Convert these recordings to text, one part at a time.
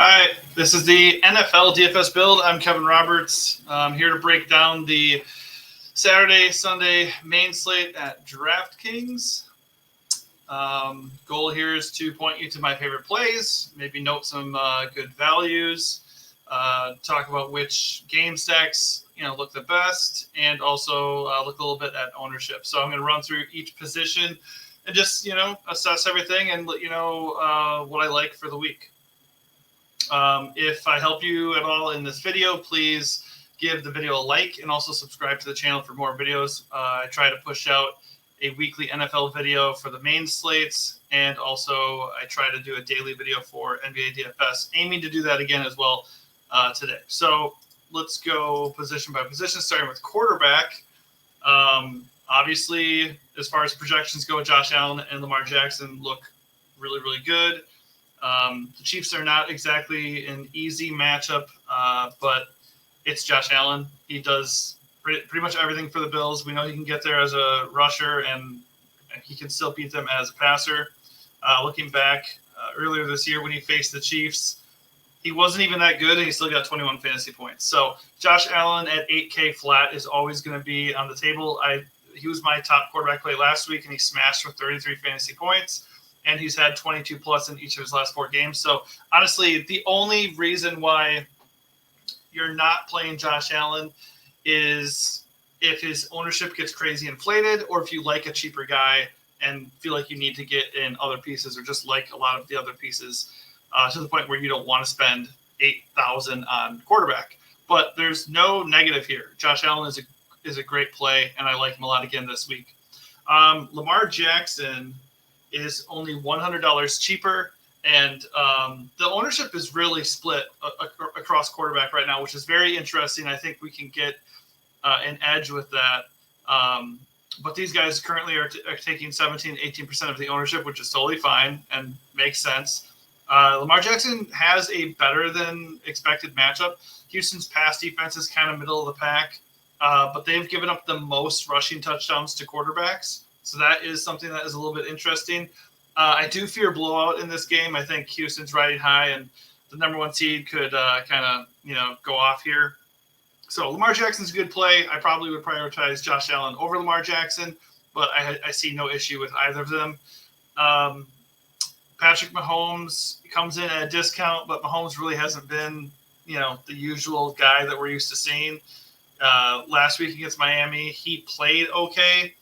All right, this is the NFL DFS build. I'm Kevin Roberts. I'm here to break down the Saturday, Sunday main slate at DraftKings. Goal here is to point you to my favorite plays, maybe note some good values, talk about which game stacks look the best, and also look a little bit at ownership. So I'm going to run through each position and just assess everything and let you know what I like for the week. If I help you at all in this video, please give the video a like and also subscribe to the channel for more videos. I try to push out a weekly NFL video for the main slates, and also I try to do a daily video for NBA DFS, aiming to do that again as well today. So let's go position by position, starting with quarterback. Obviously, as far as projections go, Josh Allen and Lamar Jackson look really, really good. The Chiefs are not exactly an easy matchup, but it's Josh Allen. He does pretty much everything for the Bills. We know he can get there as a rusher, and he can still beat them as a passer. Looking back earlier this year when he faced the Chiefs, he wasn't even that good, and he still got 21 fantasy points. So Josh Allen at 8K flat is always going to be on the table. He was my top quarterback play last week, and he smashed for 33 fantasy points. And he's had 22 plus in each of his last 4 games. So honestly, the only reason why you're not playing Josh Allen is if his ownership gets crazy inflated, or if you like a cheaper guy and feel like you need to get in other pieces, or just like a lot of the other pieces to the point where you don't want to spend $8,000 on quarterback. But there's no negative here. Josh Allen is a great play, and I like him a lot again this week. Lamar Jackson is only $100 cheaper, and the ownership is really split across quarterback right now, which is very interesting. I think we can get an edge with that. But these guys currently are taking 17, 18% of the ownership, which is totally fine and makes sense. Lamar Jackson has a better than expected matchup. Houston's pass defense is kind of middle of the pack, but they've given up the most rushing touchdowns to quarterbacks. So that is something that is a little bit interesting. I do fear blowout in this game. I think Houston's riding high, and the number 1 seed could kind of go off here. So Lamar Jackson's a good play. I probably would prioritize Josh Allen over Lamar Jackson, but I see no issue with either of them. Patrick Mahomes comes in at a discount, but Mahomes really hasn't been the usual guy that we're used to seeing. Last week against Miami, he played okay,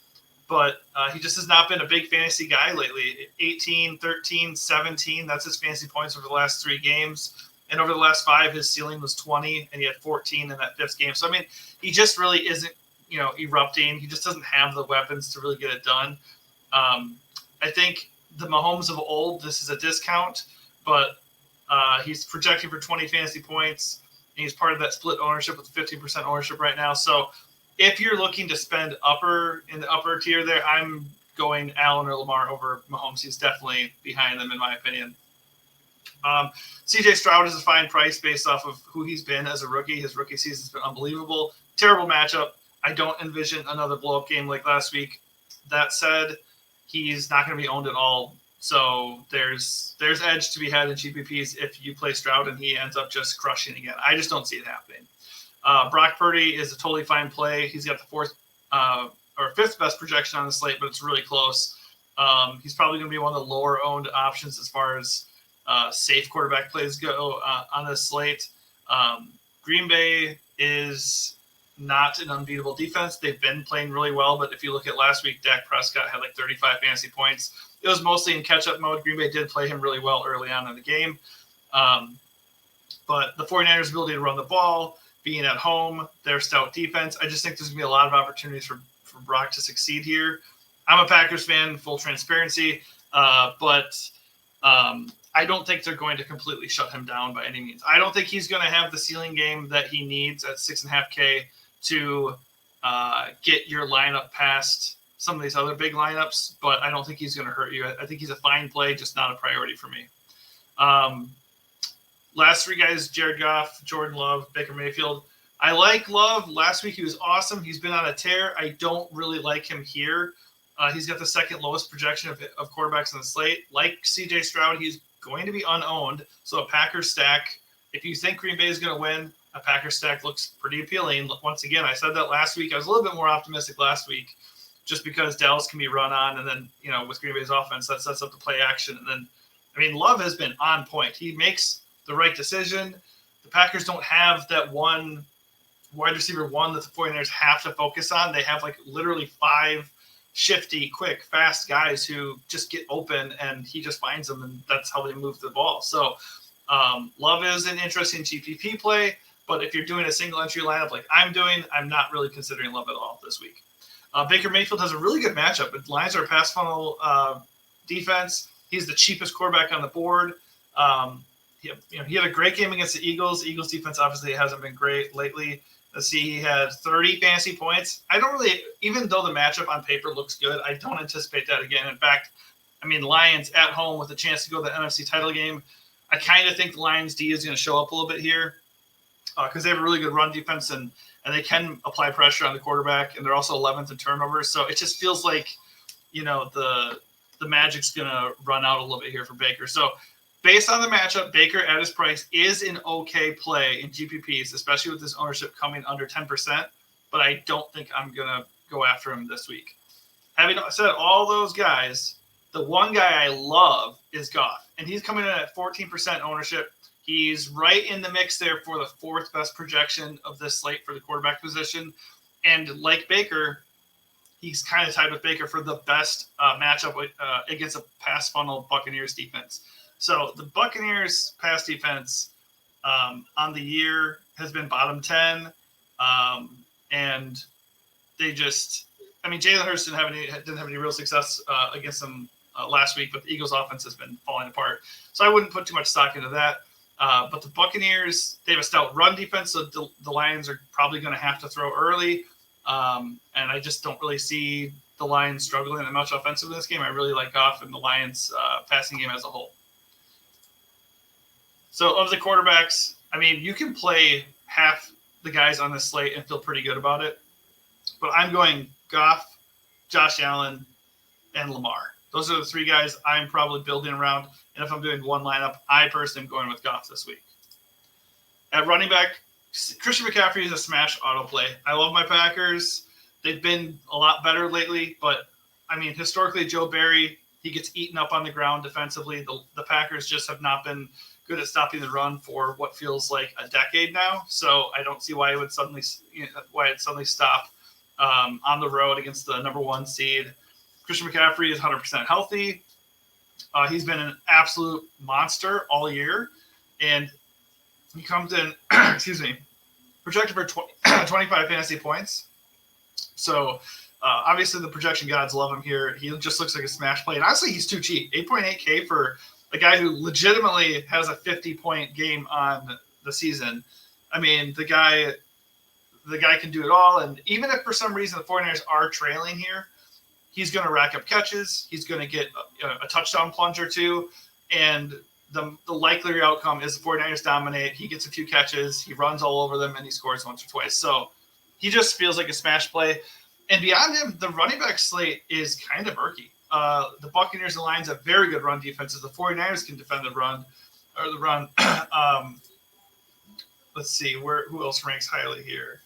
but he just has not been a big fantasy guy lately. 18, 13, 17, that's his fantasy points over the last 3 games. And over the last 5, his ceiling was 20, and he had 14 in that 5th game. So, I mean, he just really isn't, erupting. He just doesn't have the weapons to really get it done. I think the Mahomes of old, this is a discount, but he's projecting for 20 fantasy points, and he's part of that split ownership with 15% ownership right now. So, if you're looking to spend in the upper tier there, I'm going Allen or Lamar over Mahomes. He's definitely behind them, in my opinion. CJ Stroud is a fine price based off of who he's been as a rookie. His rookie season's been unbelievable. Terrible matchup. I don't envision another blow-up game like last week. That said, he's not going to be owned at all. So there's edge to be had in GPPs if you play Stroud and he ends up just crushing again. I just don't see it happening. Brock Purdy is a totally fine play. He's got the 4th or 5th best projection on the slate, but it's really close. He's probably going to be one of the lower owned options as far as safe quarterback plays go on this slate. Green Bay is not an unbeatable defense. They've been playing really well, but if you look at last week, Dak Prescott had like 35 fantasy points. It was mostly in catch-up mode. Green Bay did play him really well early on in the game. But the 49ers' ability to run the ball, being at home, their stout defense, I just think there's going to be a lot of opportunities for Brock to succeed here. I'm a Packers fan, full transparency, but I don't think they're going to completely shut him down by any means. I don't think he's going to have the ceiling game that he needs at 6.5K to get your lineup past some of these other big lineups, but I don't think he's going to hurt you. I think he's a fine play, just not a priority for me. Last 3 guys, Jared Goff, Jordan Love, Baker Mayfield. I like Love. Last week he was awesome. He's been on a tear. I don't really like him here. He's got the 2nd lowest projection of quarterbacks on the slate. Like CJ Stroud, he's going to be unowned. So a Packers stack, if you think Green Bay is going to win, a Packers stack looks pretty appealing. Once again, I said that last week. I was a little bit more optimistic last week just because Dallas can be run on. And then, with Green Bay's offense, that sets up the play action. And then, Love has been on point. He makes the right decision. The Packers don't have that one wide receiver one that the 49ers have to focus on. They have literally 5 shifty, quick, fast guys who just get open and he just finds them, and that's how they move the ball. So Love is an interesting GPP play, but if you're doing a single entry lineup like I'm doing, I'm not really considering Love at all this week. Baker Mayfield has a really good matchup. The Lions are a pass funnel defense. He's the cheapest quarterback on the board. He had a great game against the Eagles. The Eagles defense obviously hasn't been great lately. Let's see, he had 30 fantasy points. I don't really, even though the matchup on paper looks good, I don't anticipate that again. In fact, Lions at home with a chance to go to the NFC title game. I kind of think the Lions D is going to show up a little bit here because they have a really good run defense and they can apply pressure on the quarterback, and they're also 11th in turnovers. So it just feels like, the magic's going to run out a little bit here for Baker. So based on the matchup, Baker at his price is an okay play in GPPs, especially with his ownership coming under 10%, but I don't think I'm going to go after him this week. Having said all those guys, the one guy I love is Goff, and he's coming in at 14% ownership. He's right in the mix there for the 4th best projection of this slate for the quarterback position. And like Baker, he's kind of tied with Baker for the best matchup against a pass funnel Buccaneers defense. So the Buccaneers pass defense on the year has been bottom 10. And they just, Jalen Hurts didn't have any real success against them last week, but the Eagles offense has been falling apart. So I wouldn't put too much stock into that. But the Buccaneers, they have a stout run defense, so the Lions are probably going to have to throw early. And I just don't really see the Lions struggling that much offensively in this game. I really like Goff and the Lions passing game as a whole. So of the quarterbacks, you can play half the guys on this slate and feel pretty good about it. But I'm going Goff, Josh Allen, and Lamar. Those are the 3 guys I'm probably building around. And if I'm doing one lineup, I personally am going with Goff this week. At running back, Christian McCaffrey is a smash auto play. I love my Packers. They've been a lot better lately, but historically, Joe Barry, he gets eaten up on the ground defensively. The Packers just have not been good at stopping the run for what feels like a decade now. So I don't see why it would suddenly stop on the road against the number 1 seed. Christian McCaffrey is 100% healthy. He's been an absolute monster all year, and he comes in, projected for 25 fantasy points. So obviously the projection gods love him here. He just looks like a smash play, and honestly, he's too cheap. 8.8K for a guy who legitimately has a 50-point game on the season. The guy can do it all, and even if for some reason the 49ers are trailing here, he's going to rack up catches. He's going to get a touchdown plunge or 2. And the likely outcome is the 49ers dominate. He gets a few catches. He runs all over them, and he scores once or twice. So he just feels like a smash play. And beyond him, the running back slate is kind of murky. The Buccaneers and Lions have very good run defenses. The 49ers can defend the run. Let's see. Who else ranks highly here?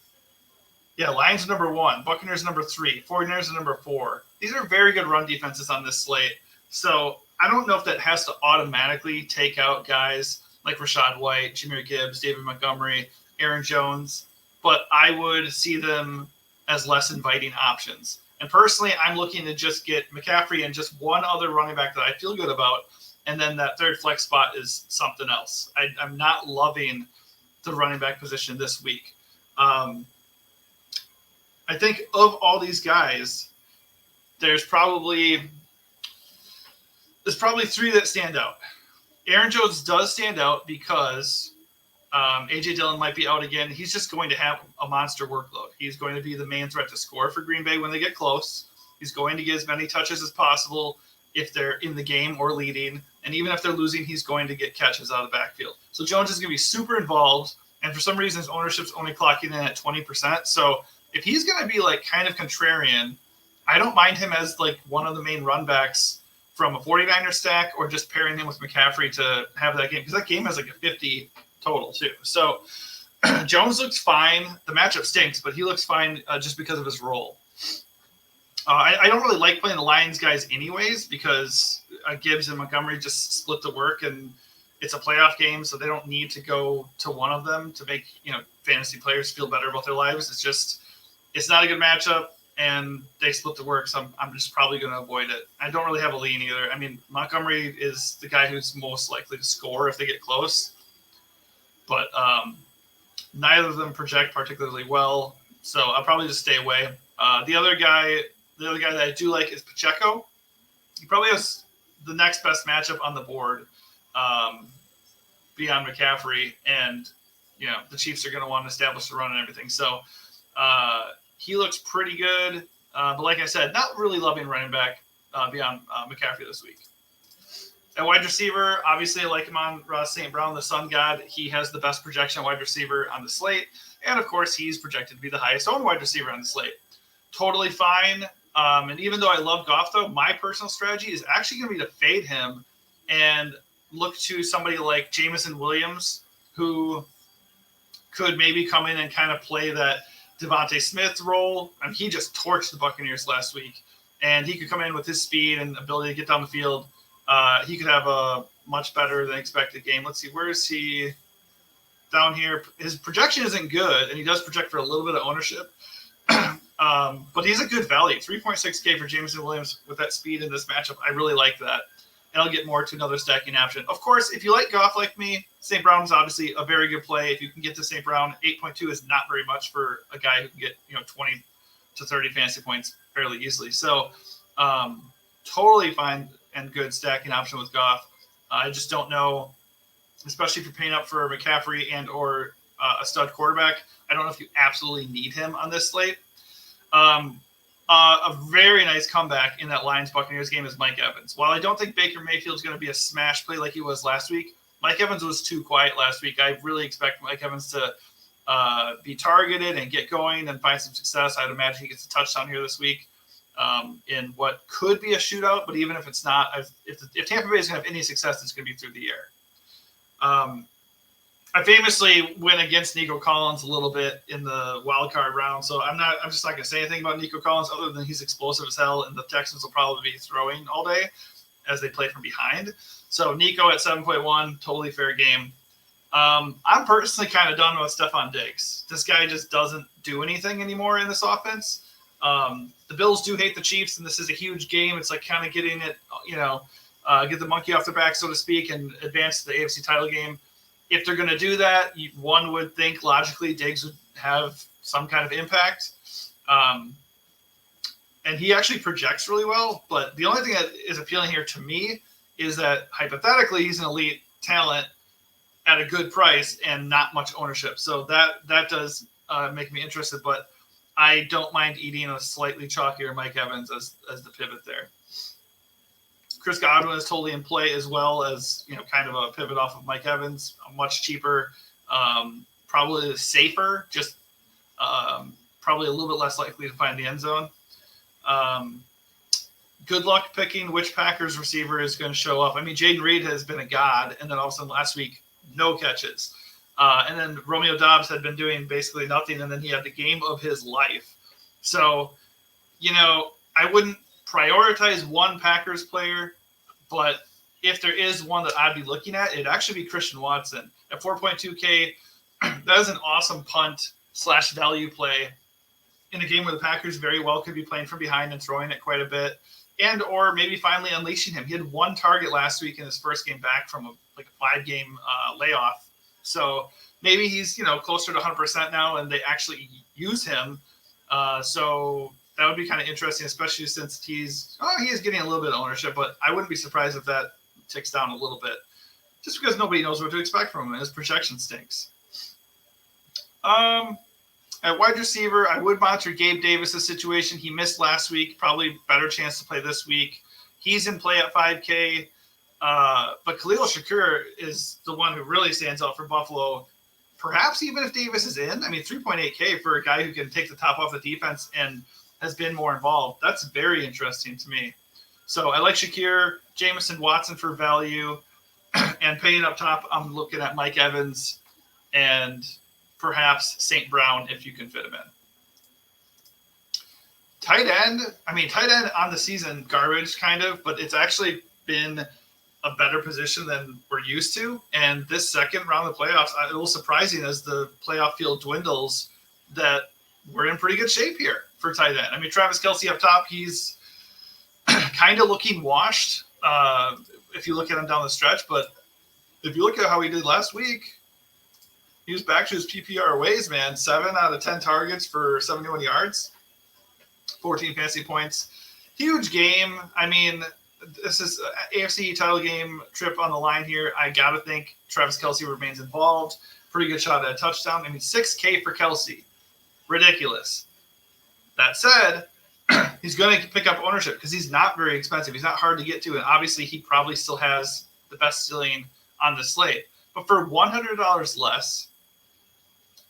Yeah, Lions are number 1, Buccaneers number 3, 49ers are number 4. These are very good run defenses on this slate. So I don't know if that has to automatically take out guys like Rachaad White, Jahmyr Gibbs, David Montgomery, Aaron Jones, but I would see them as less inviting options. And personally, I'm looking to just get McCaffrey and just one other running back that I feel good about, and then that third flex spot is something else. I'm not loving the running back position this week. I think of all these guys, there's probably 3 that stand out. Aaron Jones does stand out because A.J. Dillon might be out again. He's just going to have a monster workload. He's going to be the main threat to score for Green Bay when they get close. He's going to get as many touches as possible if they're in the game or leading. And even if they're losing, he's going to get catches out of the backfield. So Jones is going to be super involved. And for some reason, his ownership's only clocking in at 20%. So if he's going to be kind of contrarian, I don't mind him as one of the main run backs from a 49er stack or just pairing him with McCaffrey to have that game, because that game has like a 50 total too. So Jones looks fine. The matchup stinks, but he looks fine just because of his role. I don't really like playing the Lions guys anyways, because Gibbs and Montgomery just split the work, and it's a playoff game, so they don't need to go to one of them to make fantasy players feel better about their lives. It's not a good matchup, and they split the work, so I'm just probably going to avoid it. I don't really have a lean either. I mean, Montgomery is the guy who's most likely to score if they get close, but neither of them project particularly well, so I'll probably just stay away. The other guy that I do like is Pacheco. He probably has the next best matchup on the board beyond McCaffrey, and the Chiefs are going to want to establish the run and everything. So he looks pretty good, but like I said, not really loving running back beyond McCaffrey this week. At wide receiver, obviously I like him on Ross St. Brown, the Sun God. He has the best projection wide receiver on the slate, and of course he's projected to be the highest owned wide receiver on the slate. Totally fine. And even though I love Goff, though, my personal strategy is actually going to be to fade him and look to somebody like Jameson Williams, who could maybe come in and kind of play that Devontae Smith role. I mean, he just torched the Buccaneers last week, and he could come in with his speed and ability to get down the field. He could have a much better than expected game. Let's see, where is he down here? His projection isn't good, and he does project for a little bit of ownership. But he's a good value. 3.6K for Jameson Williams with that speed in this matchup. I really like that. And I'll get more to another stacking option. Of course, if you like Goff like me, St. Brown's obviously a very good play. If you can get to St. Brown, 8.2 is not very much for a guy who can get 20 to 30 fantasy points fairly easily. So totally fine and good stacking option with Goff. I just don't know, especially if you're paying up for McCaffrey and or a stud quarterback. I don't know if you absolutely need him on this slate. A very nice comeback in that Lions-Buccaneers game is Mike Evans. While I don't think Baker Mayfield's going to be a smash play like he was last week, Mike Evans was too quiet last week. I really expect Mike Evans to be targeted and get going and find some success. I'd imagine he gets a touchdown here this week in what could be a shootout, but even if it's not, if Tampa Bay is going to have any success, it's going to be through the air. I famously went against Nico Collins a little bit in the wild card round, so I'm just not going to say anything about Nico Collins other than he's explosive as hell, and the Texans will probably be throwing all day as they play from behind. So Nico at 7.1, totally fair game. I'm personally kind of done with Stephon Diggs. This guy just doesn't do anything anymore in this offense. The Bills do hate the Chiefs, and this is a huge game. It's like kind of getting it, get the monkey off their back, so to speak, and advance to the AFC title game. If they're going to do that, one would think logically Diggs would have some kind of impact. And he actually projects really well. But the only thing that is appealing here to me is that hypothetically he's an elite talent at a good price and not much ownership. So that does make me interested. But I don't mind eating a slightly chalkier Mike Evans as the pivot there. Chris Godwin is totally in play as well as, kind of a pivot off of Mike Evans, much cheaper, probably safer, just probably a little bit less likely to find the end zone. Good luck picking which Packers receiver is going to show up. I mean, Jaden Reed has been a god, and then all of a sudden last week, no catches. And then Romeo Doubs had been doing basically nothing, and then he had the game of his life. So, I wouldn't prioritize one Packers player, but if there is one that I'd be looking at, it'd actually be Christian Watson at 4.2K. That is an awesome punt/value play in a game where the Packers very well could be playing from behind and throwing it quite a bit, and or maybe finally unleashing him. He had one target last week in his first game back from a 5-game layoff, so maybe he's closer to 100% now, and they actually use him. So that would be kind of interesting, especially since he is getting a little bit of ownership, but I wouldn't be surprised if that ticks down a little bit, just because nobody knows what to expect from him, and his projection stinks. At wide receiver, I would monitor Gabe Davis' situation. He missed last week, probably better chance to play this week. He's in play at 5K, but Khalil Shakur is the one who really stands out for Buffalo. Perhaps even if Davis is in, 3.8K for a guy who can take the top off the defense and has been more involved. That's very interesting to me. So I like Shakir, Jameson, Watson for value, and paying up top, I'm looking at Mike Evans and perhaps St. Brown if you can fit him in. Tight end on the season, garbage kind of, but it's actually been a better position than we're used to. And this second round of the playoffs, a little surprising as the playoff field dwindles, that we're in pretty good shape here for tight end. I mean, Travis Kelce up top, he's kind of looking washed if you look at him down the stretch. But if you look at how he did last week, he was back to his PPR ways, man. 7 out of 10 targets for 71 yards, 14 fantasy points. Huge game. I mean, this is an AFC title game trip on the line here. I got to think Travis Kelce remains involved. Pretty good shot at a touchdown. I mean, $6K for Kelce. Ridiculous. That said, he's going to pick up ownership because he's not very expensive. He's not hard to get to. And obviously, he probably still has the best ceiling on the slate. But for $100 less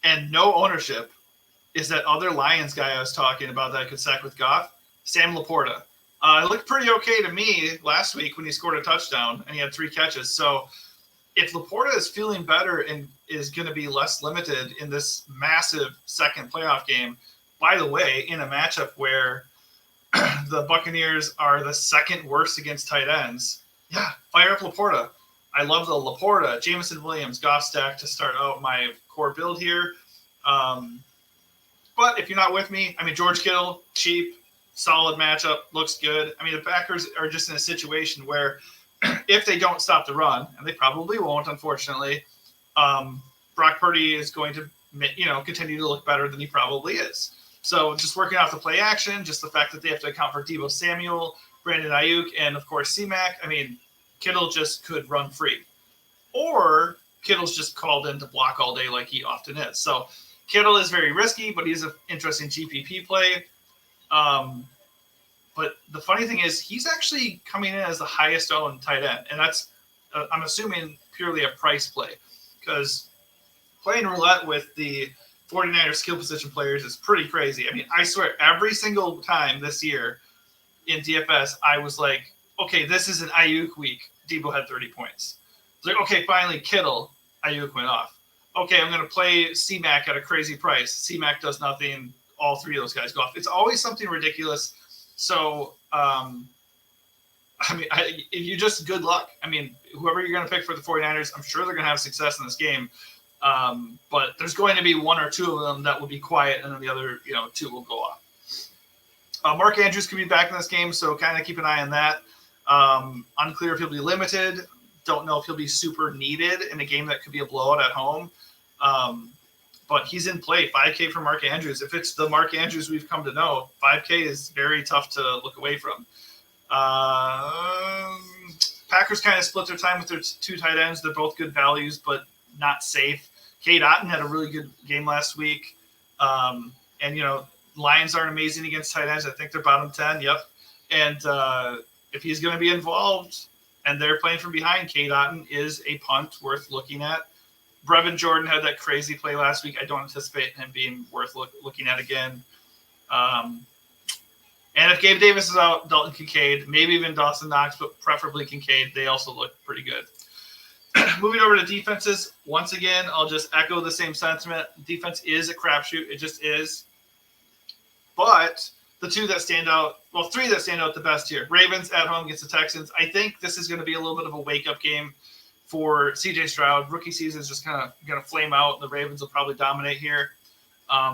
and no ownership is that other Lions guy I was talking about that I could sack with Goff, Sam Laporta. It looked pretty okay to me last week when he scored a touchdown and he had 3 catches. So if Laporta is feeling better and is going to be less limited in this massive second playoff game, by the way, in a matchup where the Buccaneers are the second worst against tight ends, yeah, fire up Laporta. I love the Laporta, Jameson Williams, Goff stack to start out my core build here. But if you're not with me, I mean, George Kittle, cheap, solid matchup, looks good. I mean, the Packers are just in a situation where if they don't stop the run, and they probably won't, unfortunately, Brock Purdy is going to, continue to look better than he probably is. So just working off the play action, just the fact that they have to account for Deebo Samuel, Brandon Ayuk, and of course C-Mac. I mean, Kittle just could run free. Or Kittle's just called in to block all day like he often is. So Kittle is very risky, but he's an interesting GPP play. But the funny thing is he's actually coming in as the highest owned tight end. And that's, I'm assuming, purely a price play. Because playing roulette with the 49ers skill position players is pretty crazy. I mean, I swear, every single time this year in DFS, I was like, okay, this is an Ayuk week. Deebo had 30 points. It's like, okay, finally, Kittle, Ayuk went off. Okay, I'm going to play C-Mac at a crazy price. C-Mac does nothing. All 3 of those guys go off. It's always something ridiculous. So, you just good luck. I mean, whoever you're going to pick for the 49ers, I'm sure they're going to have success in this game. But there's going to be 1 or 2 of them that will be quiet, and then the other, 2 will go off. Mark Andrews could be back in this game, so kind of keep an eye on that. Unclear if he'll be limited. Don't know if he'll be super needed in a game that could be a blowout at home. But he's in play. 5K for Mark Andrews. If it's the Mark Andrews we've come to know, 5K is very tough to look away from. Packers kind of split their time with their 2 tight ends. They're both good values, but not safe. Cade Otton had a really good game last week. Lions aren't amazing against tight ends. I think they're bottom 10. Yep. And if he's going to be involved and they're playing from behind, Cade Otton is a punt worth looking at. Brevin Jordan had that crazy play last week. I don't anticipate him being worth looking at again. And if Gabe Davis is out, Dalton Kincaid, maybe even Dawson Knox, but preferably Kincaid. They also look pretty good. Moving over to defenses, once again, I'll just echo the same sentiment. Defense is a crapshoot. It just is. But the 3 that stand out the best here. Ravens at home against the Texans. I think this is going to be a little bit of a wake-up game for CJ Stroud. Rookie season is just kind of going to flame out. The Ravens will probably dominate here.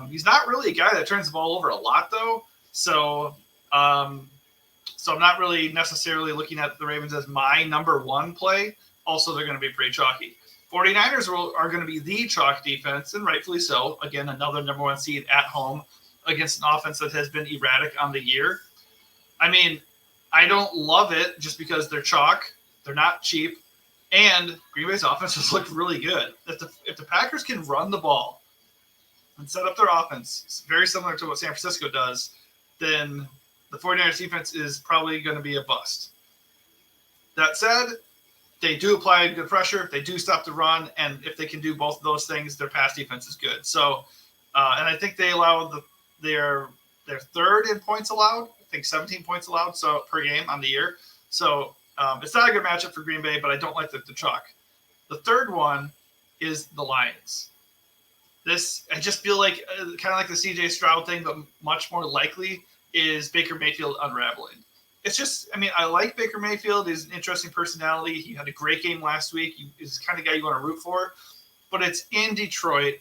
He's not really a guy that turns the ball over a lot, though. So I'm not really necessarily looking at the Ravens as my number 1 play. Also, they're going to be pretty chalky. 49ers are going to be the chalk defense, and rightfully so. Again, another number 1 seed at home against an offense that has been erratic on the year. I mean, I don't love it just because they're chalk. They're not cheap. And Green Bay's offense has looked really good. If the Packers can run the ball and set up their offense, very similar to what San Francisco does, then the 49ers defense is probably going to be a bust. That said, they do apply good pressure. They do stop the run. And if they can do both of those things, their pass defense is good. So, and I think they allow their third in points allowed, think 17 points allowed per game on the year. So it's not a good matchup for Green Bay, but I don't like the chalk. The third one is the Lions. This, I just feel like kind of like the CJ Stroud thing, but much more likely is Baker Mayfield unraveling. It's just, I mean, I like Baker Mayfield. He's an interesting personality. He had a great game last week. He's the kind of guy you want to root for. But it's in Detroit.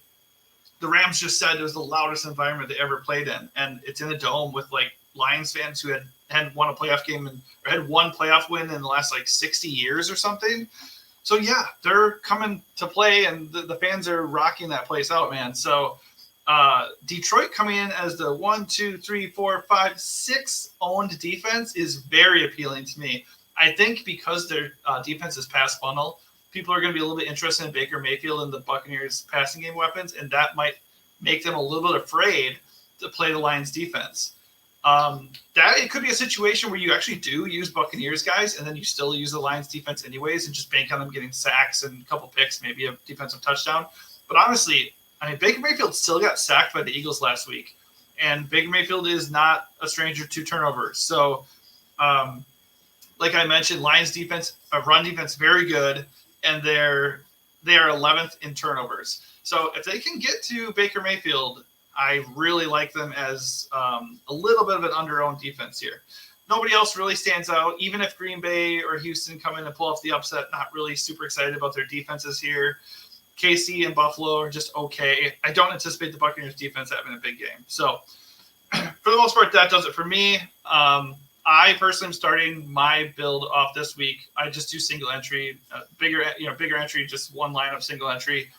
The Rams just said it was the loudest environment they ever played in. And it's in a dome with, like, Lions fans who hadn't won a playoff game or had one playoff win in the last, like, 60 years or something. So, yeah, they're coming to play, and the fans are rocking that place out, man. So, Detroit coming in as the 1, 2, 3, 4, 5, 6 owned defense is very appealing to me. I think because their defense is pass funnel, people are going to be a little bit interested in Baker Mayfield and the Buccaneers passing game weapons, and that might make them a little bit afraid to play the Lions defense. That it could be a situation where you actually do use Buccaneers guys, and then you still use the Lions defense anyways, and just bank on them getting sacks and a couple picks, maybe a defensive touchdown. But honestly, I mean, Baker Mayfield still got sacked by the Eagles last week, and Baker Mayfield is not a stranger to turnovers. So, like I mentioned, Lions defense, run defense, very good, and they are 11th in turnovers. So if they can get to Baker Mayfield, I really like them as a little bit of an under-owned defense here. Nobody else really stands out. Even if Green Bay or Houston come in and pull off the upset, not really super excited about their defenses here. KC and Buffalo are just okay. I don't anticipate the Buccaneers defense having a big game. So for the most part, that does it for me. I personally am starting my build off this week. I just do single entry, bigger entry, just one lineup, single entry.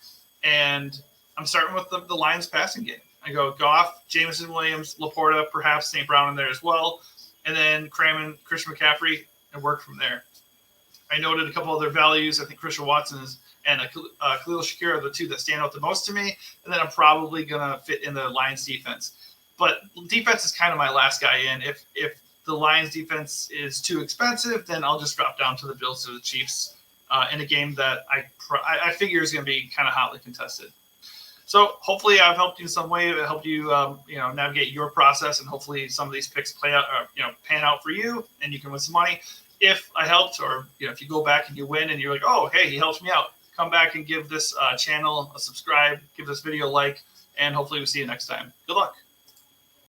And I'm starting with the Lions passing game. I go Goff, Jameson Williams, Laporta, perhaps St. Brown in there as well. And then cram in Christian McCaffrey and work from there. I noted a couple other values. I think Christian Watson and Khalil Shakir are the two that stand out the most to me. And then I'm probably going to fit in the Lions defense. But defense is kind of my last guy in. If the Lions defense is too expensive, then I'll just drop down to the Bills or the Chiefs in a game that I figure is going to be kind of hotly contested. So hopefully I've helped you in some way. It helped you, navigate your process, and hopefully some of these picks play out, pan out for you, and you can win some money. If I helped, or if you go back and you win, and you're like, oh, hey, he helped me out, come back and give this channel a subscribe, give this video a like, and hopefully we'll see you next time. Good luck.